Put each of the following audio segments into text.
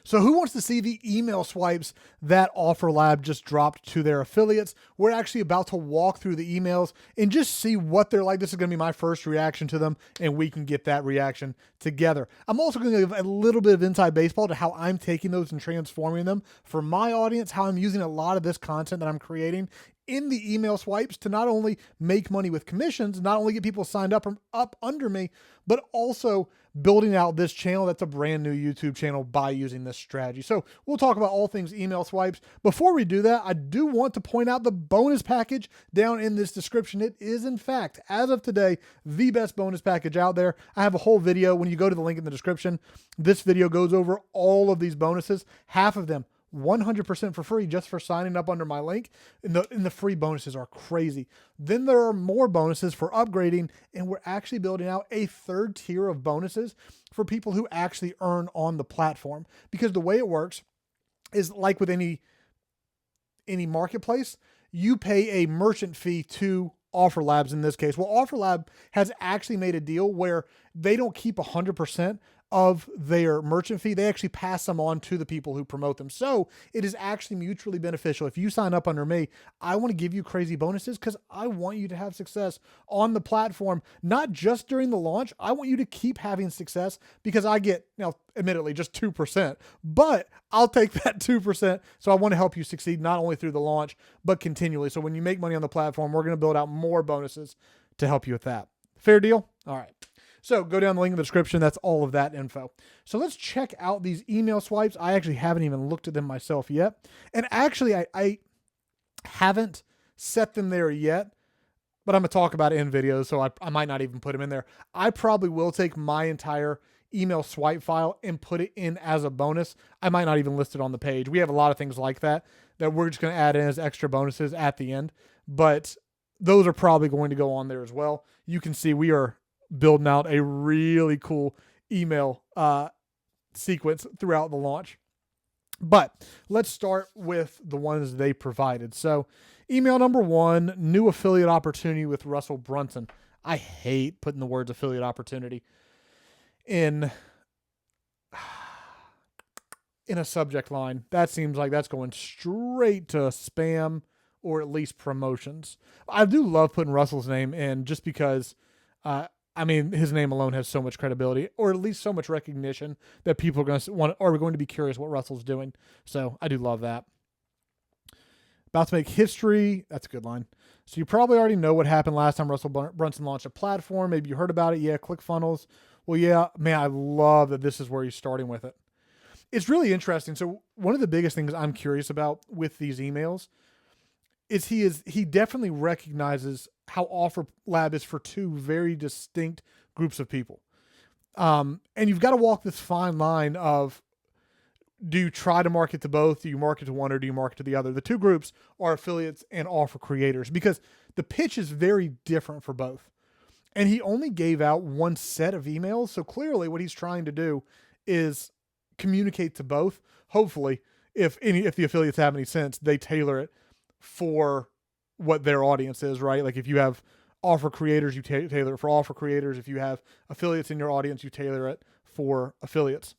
So who wants to see the email swipes that OfferLab just dropped to their affiliates? We're actually about to walk through the emails and just see what they're like. This is going to be my first reaction to them, and we can get that reaction together. I'm also going to give a little bit of inside baseball to how I'm taking those and transforming them for my audience, how I'm using a lot of this content that I'm creating in the email swipes to not only make money with commissions, not only get people signed up under me, but also building out this channel that's a brand new YouTube channel by using this strategy. So we'll talk about all things email swipes. Before we do that, I do want to point out the bonus package down in this description. It is, in fact, as of today, the best bonus package out there. I have a whole video. When you go to the link in the description, this video goes over all of these bonuses, half of them 100% for free just for signing up under my link. And the free bonuses are crazy. Then there are more bonuses for upgrading, and we're actually building out a third tier of bonuses for people who actually earn on the platform. Because the way it works is like with any marketplace, you pay a merchant fee to OfferLabs in this case. Well, OfferLab has actually made a deal where they don't keep 100% of their merchant fee. They actually pass them on to the people who promote them. So it is actually mutually beneficial. If you sign up under me, I want to give you crazy bonuses because I want you to have success on the platform, not just during the launch. I want you to keep having success because I get, now admittedly, just 2%, but I'll take that 2%. So I want to help you succeed not only through the launch, but continually. So when you make money on the platform, we're going to build out more bonuses to help you with that. Fair deal? All right. So go down the link in the description. That's all of that info. So let's check out these email swipes. I actually haven't even looked at them myself yet. And actually, I haven't set them there yet, but I'm going to talk about it in videos, so I might not even put them in there. I probably will take my entire email swipe file and put it in as a bonus. I might not even list it on the page. We have a lot of things like that we're just going to add in as extra bonuses at the end, but those are probably going to go on there as well. You can see we are building out a really cool email sequence throughout the launch. But let's start with the ones they provided. So email number 1, new affiliate opportunity with Russell Brunson. I hate putting the words affiliate opportunity in a subject line. That seems like that's going straight to spam or at least promotions. I do love putting Russell's name in just because his name alone has so much credibility, or at least so much recognition that people are going to be curious what Russell's doing. So I do love that. About to make history. That's a good line. So you probably already know what happened last time Russell Brunson launched a platform. Maybe you heard about it. Yeah, ClickFunnels. Well, yeah, man, I love that this is where he's starting with it. It's really interesting. So one of the biggest things I'm curious about with these emails is he definitely recognizes how OfferLab is for two very distinct groups of people. And you've got to walk this fine line of, do you try to market to both? Do you market to one or do you market to the other? The two groups are affiliates and offer creators because the pitch is very different for both. And he only gave out one set of emails. So clearly what he's trying to do is communicate to both. Hopefully, if the affiliates have any sense, they tailor it for what their audience is, right? Like if you have offer creators, you tailor it for offer creators. If you have affiliates in your audience, you tailor it for affiliates.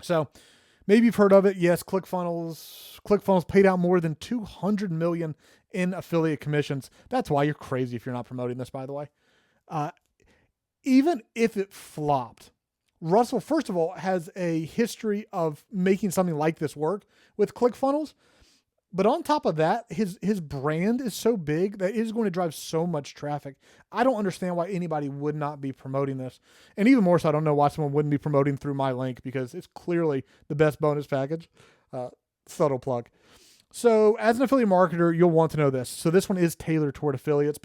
So maybe you've heard of it. Yes, ClickFunnels paid out more than $200 million in affiliate commissions. That's why you're crazy if you're not promoting this, by the way. Even if it flopped, Russell, first of all, has a history of making something like this work with ClickFunnels. But on top of that, his brand is so big that it is going to drive so much traffic. I don't understand why anybody would not be promoting this. And even more so, I don't know why someone wouldn't be promoting through my link because it's clearly the best bonus package. Subtle plug. So as an affiliate marketer, you'll want to know this. So this one is tailored toward affiliates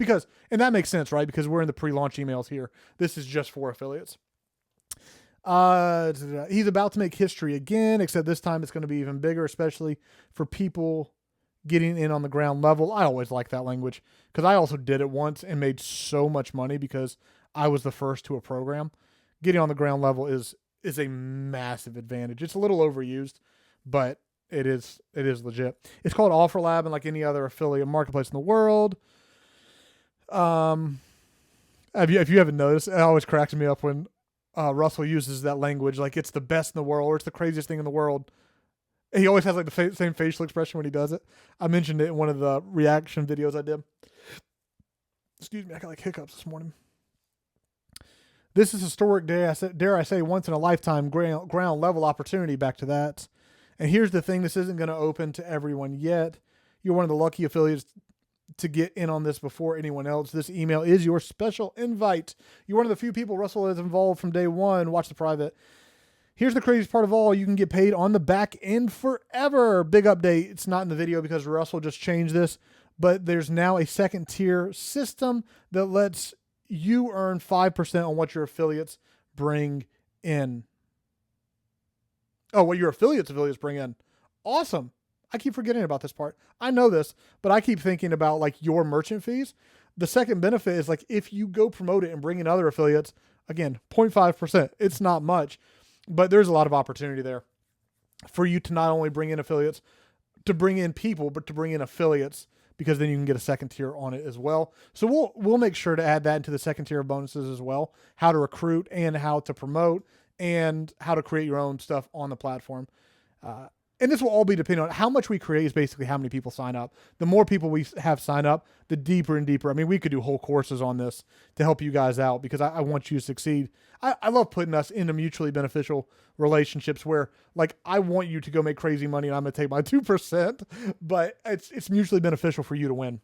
and that makes sense, right? Because we're in the pre-launch emails here. This is just for affiliates. He's about to make history again, except this time it's going to be even bigger, especially for people getting in on the ground level. I always like that language because I also did it once and made so much money because I was the first to a program. Getting on the ground level is a massive advantage. It's a little overused, but it is legit. It's called OfferLab, and like any other affiliate marketplace in the world. If you haven't noticed, it always cracks me up when Russell uses that language like it's the best in the world or it's the craziest thing in the world. He always has like the same facial expression when he does it. I mentioned it in one of the reaction videos I did. Excuse me, I got like hiccups this morning. This is historic, dare I say, once in a lifetime ground level opportunity. Back to that. And here's the thing: this isn't going to open to everyone yet. You're one of the lucky affiliates to get in on this before anyone else. This email is your special invite. You're one of the few people Russell has involved from day one. Watch the private. Here's the craziest part of all. You can get paid on the back end forever. Big update. It's not in the video because Russell just changed this, but there's now a second tier system that lets you earn 5% on what your affiliates bring in. Oh, what your affiliates bring in. Awesome. I keep forgetting about this part. I know this, but I keep thinking about like your merchant fees. The second benefit is like if you go promote it and bring in other affiliates, again, 0.5%. It's not much, but there's a lot of opportunity there for you to not only bring in affiliates, to bring in people, but to bring in affiliates, because then you can get a second tier on it as well. So we'll make sure to add that into the second tier of bonuses as well, how to recruit and how to promote and how to create your own stuff on the platform. And this will all be depending on how much we create is basically how many people sign up. The more people we have sign up, the deeper and deeper. I mean, we could do whole courses on this to help you guys out because I want you to succeed. I love putting us into mutually beneficial relationships where like I want you to go make crazy money and I'm going to take my 2%, but it's mutually beneficial for you to win.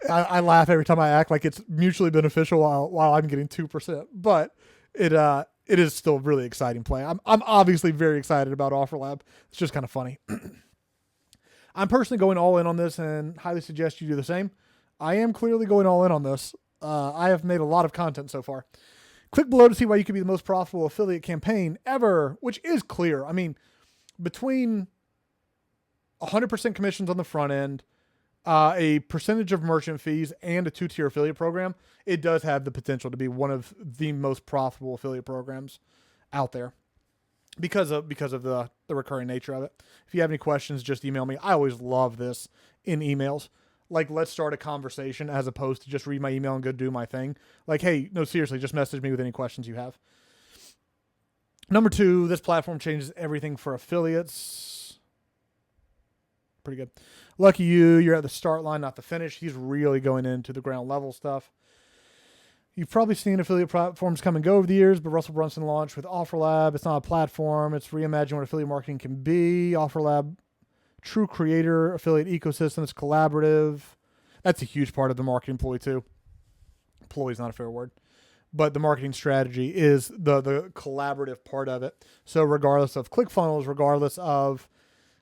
I laugh every time I act like it's mutually beneficial while I'm getting 2%, but it is still a really exciting play. I'm obviously very excited about OfferLab. It's just kind of funny. I'm personally going all in on this and highly suggest you do the same. I am clearly going all in on this. I have made a lot of content so far. Click below to see why you could be the most profitable affiliate campaign ever, which is clear. I mean, between 100% commissions on the front end, a percentage of merchant fees, and a 2-tier affiliate program, it does have the potential to be one of the most profitable affiliate programs out there because of the recurring nature of it. If you have any questions, just email me. I always love this in emails. Like, let's start a conversation as opposed to just read my email and go do my thing. Like, hey, no, seriously, just message me with any questions you have. Number 2, this platform changes everything for affiliates. Pretty good. Lucky you, you're at the start line, not the finish. He's really going into the ground level stuff. You've probably seen affiliate platforms come and go over the years, but Russell Brunson launched with OfferLab. It's not a platform. It's reimagining what affiliate marketing can be. OfferLab, true creator, affiliate ecosystem. It's collaborative. That's a huge part of the marketing employee too. Employee is not a fair word. But the marketing strategy is the collaborative part of it. So regardless of ClickFunnels, regardless of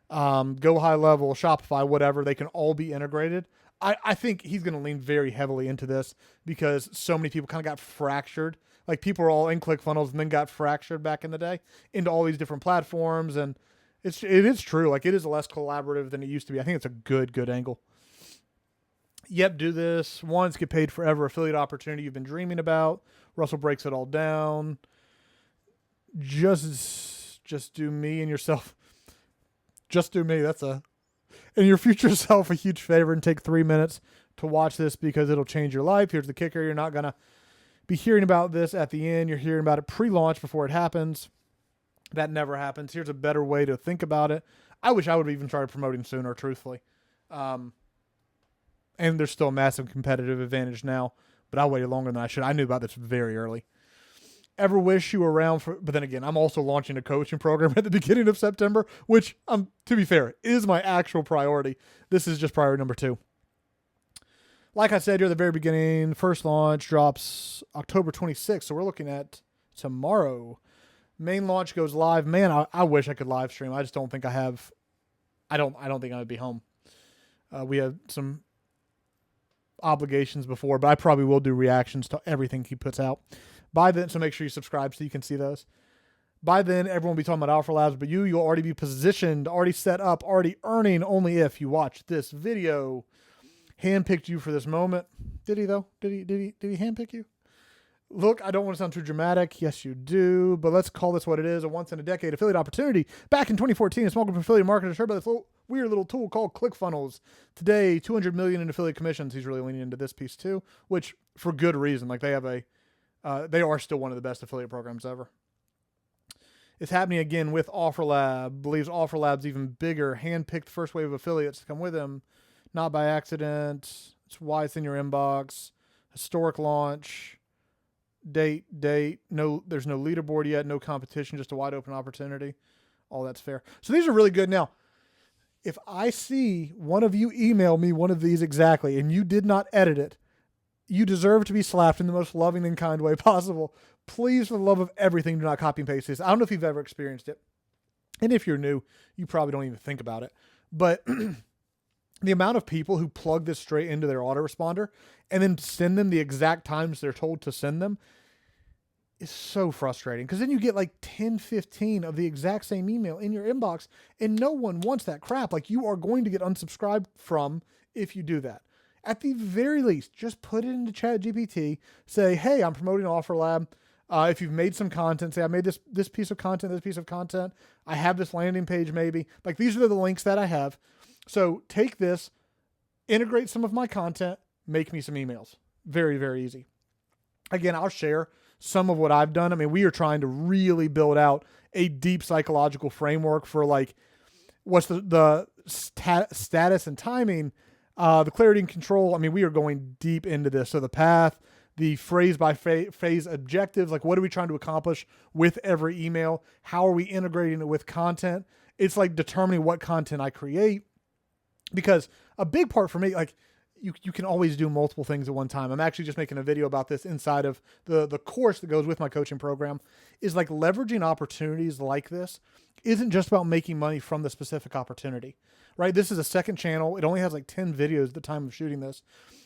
Go High Level, Shopify, whatever, they can all be integrated. I think he's going to lean very heavily into this because so many people kind of got fractured. Like people are all in ClickFunnels and then got fractured back in the day into all these different platforms. And it is true. Like it is less collaborative than it used to be. I think it's a good angle. Yep, do this once, get paid forever. Affiliate opportunity you've been dreaming about. Russell breaks it all down. Just do me and yourself. Just do me. And your future self a huge favor and take 3 minutes to watch this because it'll change your life. Here's the kicker. You're not going to be hearing about this at the end. You're hearing about it pre-launch before it happens. That never happens. Here's a better way to think about it. I wish I would have even started promoting sooner, truthfully. And there's still a massive competitive advantage now, but I waited longer than I should. I knew about this very early. Ever wish you were around for, but then again, I'm also launching a coaching program at the beginning of September, which, to be fair, is my actual priority. This is just priority number 2. Like I said, you're at the very beginning. First launch drops October 26th, so we're looking at tomorrow. Main launch goes live. Man, I wish I could live stream. I just don't think I have. I don't think I would be home. We have some obligations before, but I probably will do reactions to everything he puts out. By then, so make sure you subscribe so you can see those. By then, everyone will be talking about OfferLabs, but you'll already be positioned, already set up, already earning only if you watch this video. Handpicked you for this moment. Did he though? Did he handpick you? Look, I don't want to sound too dramatic. Yes, you do, but let's call this what it is: a once-in-a-decade affiliate opportunity. Back in 2014, a small group of affiliate marketers heard about this weird little tool called ClickFunnels. Today, $200 million in affiliate commissions. He's really leaning into this piece too, which for good reason. Like they have a They are still one of the best affiliate programs ever. It's happening again with OfferLab. Believes OfferLab's even bigger. Handpicked first wave of affiliates to come with him. Not by accident. It's why it's in your inbox. Historic launch. Date. No, there's no leaderboard yet. No competition. Just a wide open opportunity. All that's fair. So these are really good. Now, if I see one of you email me one of these exactly and you did not edit it, you deserve to be slapped in the most loving and kind way possible. Please, for the love of everything, do not copy and paste this. I don't know if you've ever experienced it. And if you're new, you probably don't even think about it. But the amount of people who plug this straight into their autoresponder and then send them the exact times they're told to send them is so frustrating. Because then you get like 10, 15 of the exact same email in your inbox, and no one wants that crap. Like, you are going to get unsubscribed from if you do that. At the very least, just put it into ChatGPT. Say, hey, I'm promoting OfferLab. If you've made some content, say I made this piece of content, this piece of content. I have this landing page maybe. Like, these are the links that I have. So take this, integrate some of my content, make me some emails. Very, very easy. Again, I'll share some of what I've done. I mean, we are trying to really build out a deep psychological framework for like what's the status and timing, the clarity and control. I mean, we are going deep into this. So the path, the phrase by phase objectives, like what are we trying to accomplish with every email? How are we integrating it with content? It's like determining what content I create, because a big part for me, like you can always do multiple things at one time. I'm actually just making a video about this inside of the course that goes with my coaching program, is like leveraging opportunities like this isn't just about making money from the specific opportunity, right? This is a second channel. It only has like 10 videos at the time of shooting this.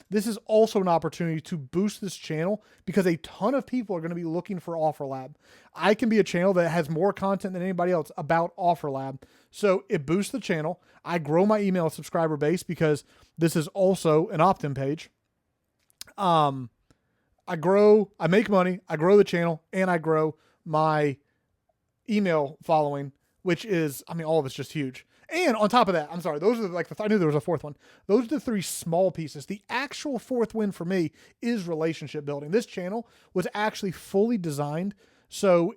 This is also an opportunity to boost this channel because a ton of people are going to be looking for OfferLab. I can be a channel that has more content than anybody else about OfferLab. So it boosts the channel. I grow my email subscriber base because this is also an opt-in page. I make money, I grow the channel, and I grow my email following, which is, I mean, all of it's just huge. And on top of that, I'm sorry, those are like, I knew there was a fourth one. Those are the three small pieces. The actual fourth win for me is relationship building. This channel was actually fully designed. So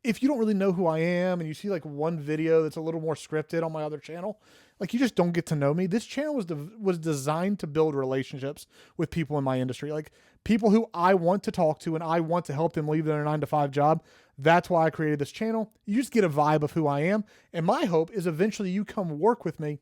if you don't really know who I am and you see like one video that's a little more scripted on my other channel, like you just don't get to know me. This channel was designed to build relationships with people in my industry, like people who I want to talk to and I want to help them leave their 9-to-5 job. That's why I created this channel. You just get a vibe of who I am. And my hope is eventually you come work with me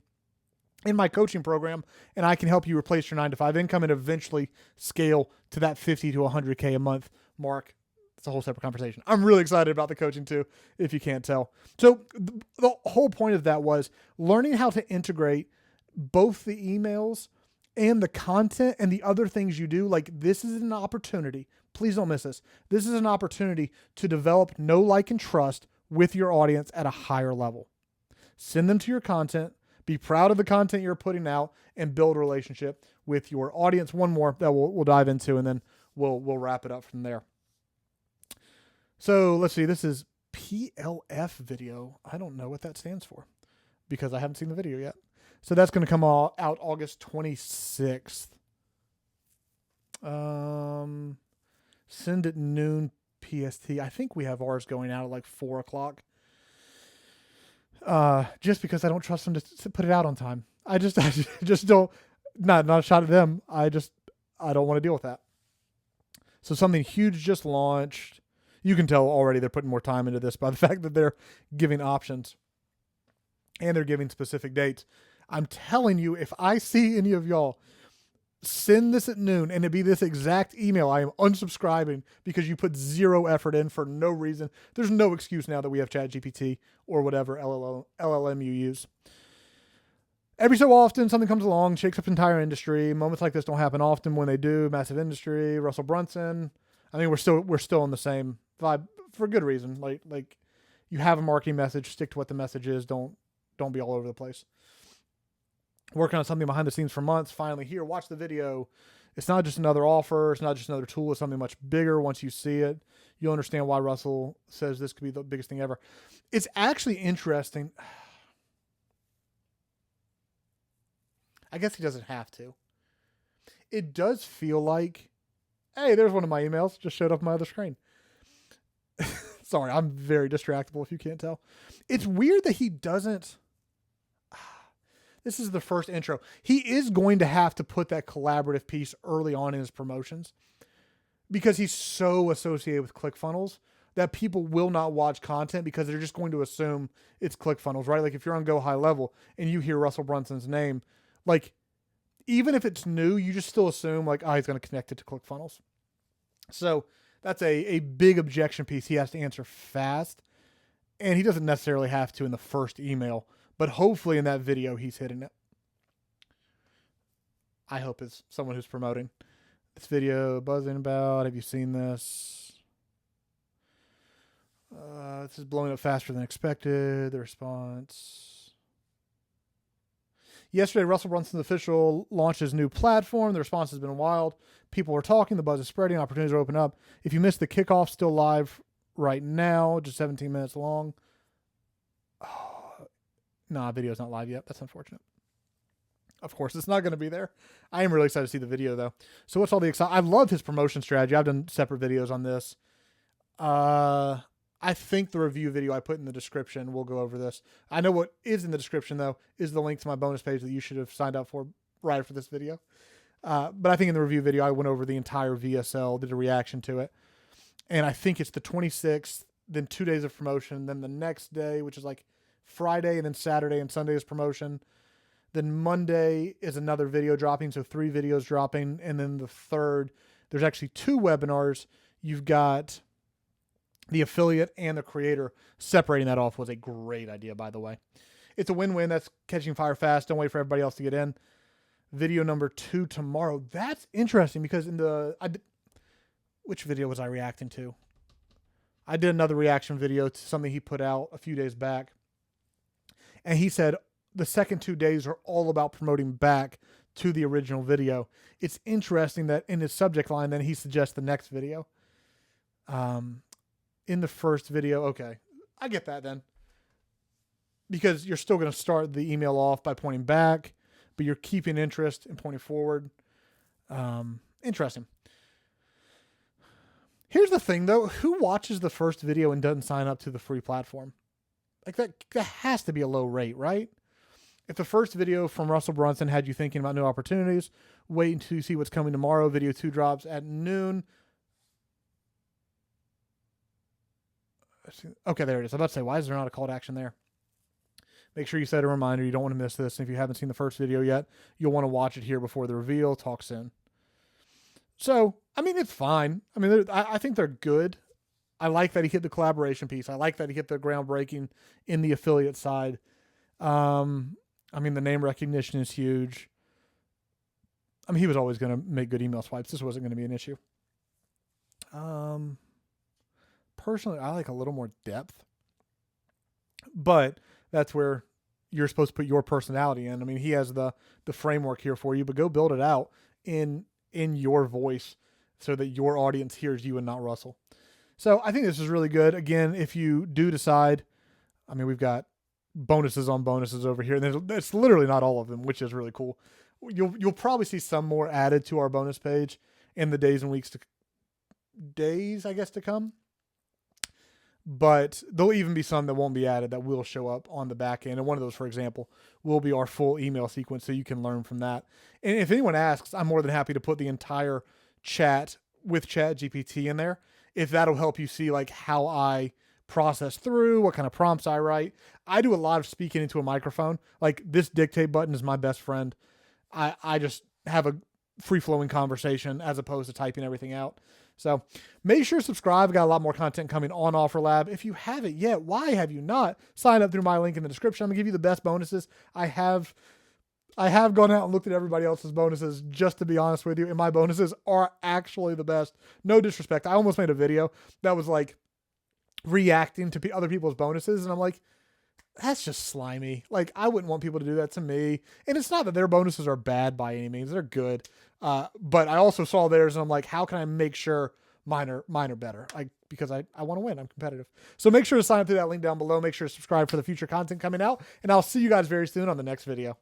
in my coaching program and I can help you replace your 9-to-5 income and eventually scale to that 50 to 100K a month mark. It's a whole separate conversation. I'm really excited about the coaching too, if you can't tell. So the whole point of that was learning how to integrate both the emails and the content and the other things you do. Like, this is an opportunity. Please don't miss this. This is an opportunity to develop know, like, and trust with your audience at a higher level. Send them to your content. Be proud of the content you're putting out and build a relationship with your audience. One more that we'll dive into, and then we'll wrap it up from there. So let's see. This is PLF video. I don't know what that stands for because I haven't seen the video yet. So that's going to come out August 26th. Send at noon PST. I think we have ours going out at like 4 o'clock. Just because I don't trust them to put it out on time. I just don't, not a shot at them. I don't want to deal with that. So something huge just launched. You can tell already they're putting more time into this by the fact that they're giving options and they're giving specific dates. I'm telling you, if I see any of y'all send this at noon and it be this exact email, I am unsubscribing because you put zero effort in for no reason. There's no excuse now that we have ChatGPT or whatever LLM you use. Every so often, something comes along, shakes up the entire industry. Moments like this don't happen often. When they do, massive industry, Russell Brunson. I mean, we're still in the same vibe for good reason. Like you have a marketing message, stick to what the message is. Don't be all over the place. Working on something behind the scenes for months, finally here, watch the video. It's not just another offer. It's not just another tool. It's something much bigger. Once you see it, you'll understand why Russell says this could be the biggest thing ever. It's actually interesting. I guess he doesn't have to. It does feel like Hey, there's one of my emails. Just showed up on my other screen. Sorry, I'm very distractible if you can't tell. It's weird that he doesn't. This is the first intro. He is going to have to put that collaborative piece early on in his promotions because he's so associated with ClickFunnels that people will not watch content because they're just going to assume it's ClickFunnels, right? Like if you're on Go High Level and you hear Russell Brunson's name, like even if it's new, you just still assume like, oh, he's going to connect it to ClickFunnels. So that's a big objection piece he has to answer fast. And he doesn't necessarily have to in the first email, but hopefully in that video, he's hitting it. I hope it's someone who's promoting this video, buzzing about. Have you seen this? This is blowing up faster than expected. The response. Yesterday, Russell Brunson's official launched his new platform. The response has been wild. People are talking. The buzz is spreading. Opportunities are opening up. If you missed the kickoff, still live right now, just 17 minutes long. Oh, nah, video's not live yet. That's unfortunate. Of course, it's not going to be there. I am really excited to see the video, though. So what's all the excitement? I love his promotion strategy. I've done separate videos on this. I think the review video I put in the description will go over this. I know what is in the description, though, is the link to my bonus page that you should have signed up for right after this video. But I think in the review video, I went over the entire VSL, did a reaction to it. And I think it's the 26th, then 2 days of promotion, then the next day, which is like Friday, and then Saturday and Sunday is promotion. Then Monday is another video dropping, so 3 videos dropping. And then the third, there's actually 2 webinars. You've got the affiliate and the creator. Separating that off was a great idea, by the way. It's a win-win. That's catching fire fast. Don't wait for everybody else to get in. Video number 2 tomorrow. That's interesting because which video was I reacting to? I did another reaction video to something he put out a few days back. And he said the second 2 days are all about promoting back to the original video. It's interesting that in his subject line, then he suggests the next video. In the first video, okay, I get that then. Because you're still going to start the email off by pointing back, but you're keeping interest and pointing forward. Interesting. Here's the thing, though. Who watches the first video and doesn't sign up to the free platform? Like that has to be a low rate, right? If the first video from Russell Brunson had you thinking about new opportunities, wait until you see what's coming tomorrow. Video 2 drops at noon. Okay, there it is. I was about to say, why is there not a call to action there? Make sure you set a reminder. You don't want to miss this. And if you haven't seen the first video yet, you'll want to watch it here before the reveal. Talk soon. So, I mean, it's fine. I mean, I think they're good. I like that he hit the collaboration piece. I like that he hit the groundbreaking in the affiliate side. I mean, the name recognition is huge. I mean, he was always going to make good email swipes. This wasn't going to be an issue. Personally, I like a little more depth, but that's where you're supposed to put your personality in. I mean, he has the framework here for you, but go build it out in your voice so that your audience hears you and not Russell. So I think this is really good. Again, if you do decide, I mean, we've got bonuses on bonuses over here, and it's literally not all of them, which is really cool. You'll probably see some more added to our bonus page in the days and weeks to come. But there'll even be some that won't be added that will show up on the back end. And one of those, for example, will be our full email sequence, so you can learn from that. And if anyone asks, I'm more than happy to put the entire chat with ChatGPT in there, if that'll help you see like how I process through, what kind of prompts I write. I do a lot of speaking into a microphone. Like this dictate button is my best friend. I just have a free-flowing conversation as opposed to typing everything out. So make sure to subscribe. We've got a lot more content coming on OfferLab. If you haven't yet, why have you not? Sign up through my link in the description. I'm going to give you the best bonuses. I have gone out and looked at everybody else's bonuses just to be honest with you, and my bonuses are actually the best. No disrespect. I almost made a video that was like reacting to other people's bonuses, and I'm like, that's just slimy. Like, I wouldn't want people to do that to me. And it's not that their bonuses are bad by any means. They're good. But I also saw theirs, and I'm like, how can I make sure mine are better? Because I want to win. I'm competitive. So make sure to sign up through that link down below. Make sure to subscribe for the future content coming out. And I'll see you guys very soon on the next video.